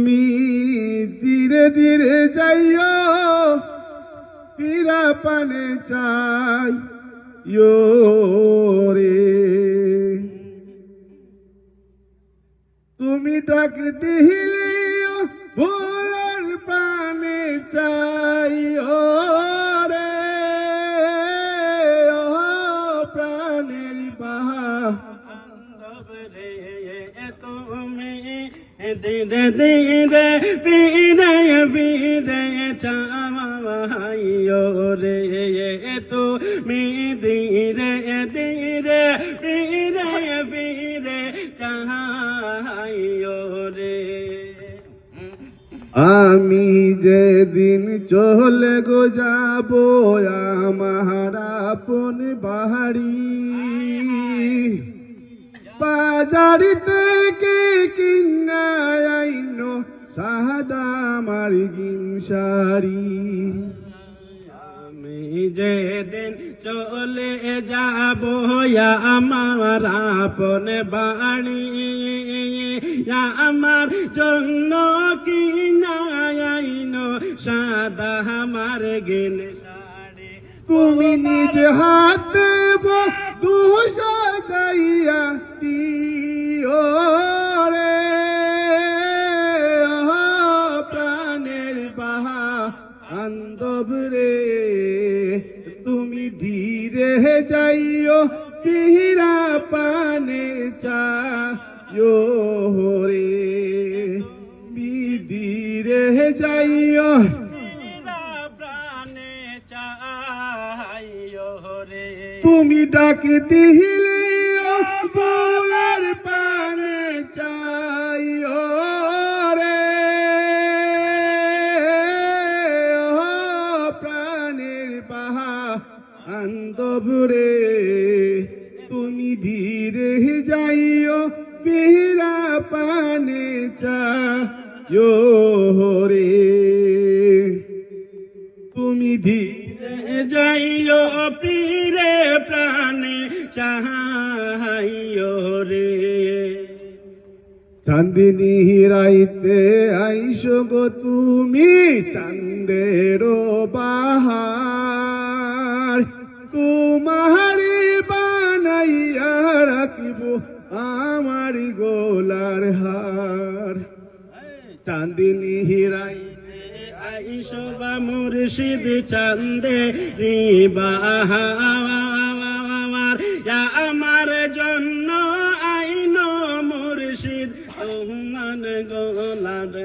তুমি ধীরে ধীরে যাইও ফিরা পানে চাই রে তুমি ডাক দিলে ভোলার পানে চাই রে প্রাণের তুমি ধীরে ধীরে ফিরে ফিরে চাইও রে তুমি ধীরে ধীরে ফিরে ফিরে চাইও রে আমি যেদিন চলে গো যাব আমার আপন বাড়ি বাজার থেকে কিনা আইনো সাদা আমার গিনসারি আমি যেদিন চলে যাব আমার আপন বাড়ি আমার জন্য কিনা আইনো সাদা আমার গিন শাড়ি তুমি নিজ হাতে দুশো গাইয়া দিও রে প্রাণের বান্ধব রে তুমি ধীরে যাইও ফিরা পানে চাইও রে ধীরে যাইও প্রাণে চাইও রে তুমি ডাক দিলে ভোলার পানে চাইও রে প্রাণের বান্ধব রে তুমি ধীরে যাইও ফিরা পানে চাইও রে তুমি ধীরে যাইও পীরে প্রাণে চাহাইও রে চাঁদিনী রাইতে আইসো গো তুমি চাঁদের বাহার তোমারে বানাইয়া রাখিব আমার গোলার হার চাঁদিনী রাইতে আইসো বা মুর্শিদ চান্দে বাহার আমার জন্য আইনো মুর্শিদ তোমার গোলার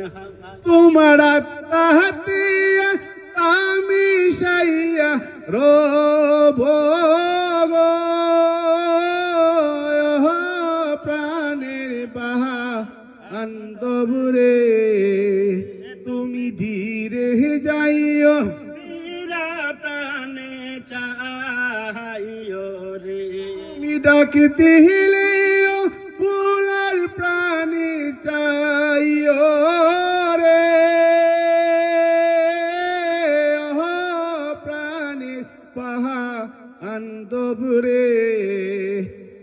তোমার আত্মাহাতিয়া আমি সাইয়া রব গো প্রাণের বান্ধব রে তুমি ধীরে যাইও পীরা প্রাণে চাইও রে তুমি ডাক দিলে ভোলার প্রাণে চাইও রে প্রাণের বান্ধব রে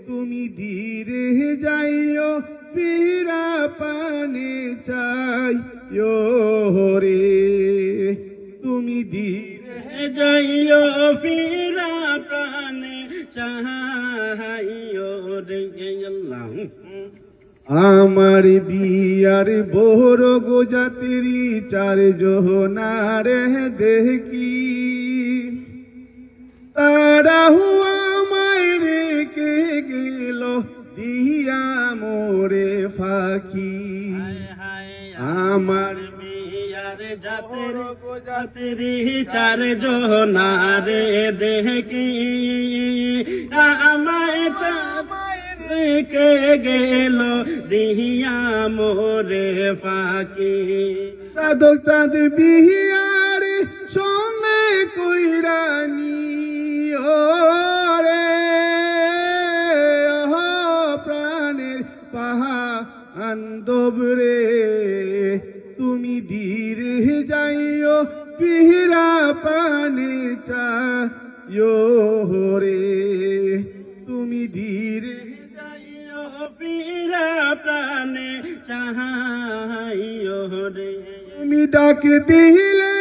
তুমি ধীরে যাইও ফিরা পানে চাইও রে তুমি ধীরে যাইও ফিরা প্রাণে চাহাইও রে আল্লাহ আমার বিয়ার বড় গোজাতেরি চার জোহনারে দেখি তারা হুয়া মায় রেখে গেল দিয়া মোরে ফাঁকি আমার বিয়ার জাতেরি চার জোনারে দেখি আমায় কে গেল দিহিয়া মোরে ফাঁকি সাধক চাঁদ বিহার সঙ্গে কইরানি রে প্রাণের বান্ধব রে তুমি ধীরে যাইও ফিরা পানে চাইও রে তুমি ধীরে যাইও ফিরা প্রাণে চাহাইও ডাক দিলে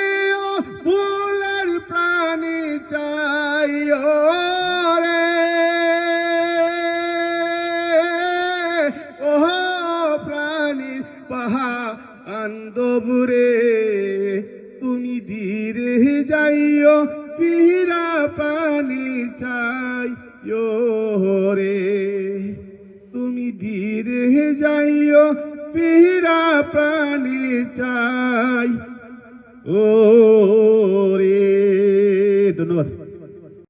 ও ভোলার প্রাণী চাই ও রে ও প্রাণীর বান্ধবরে তুমি ধীরে যাইও পিরা পানি চাই রে তুমি ধীরে যাইও পিরা পানি চাই ও রে ধন্যবাদ।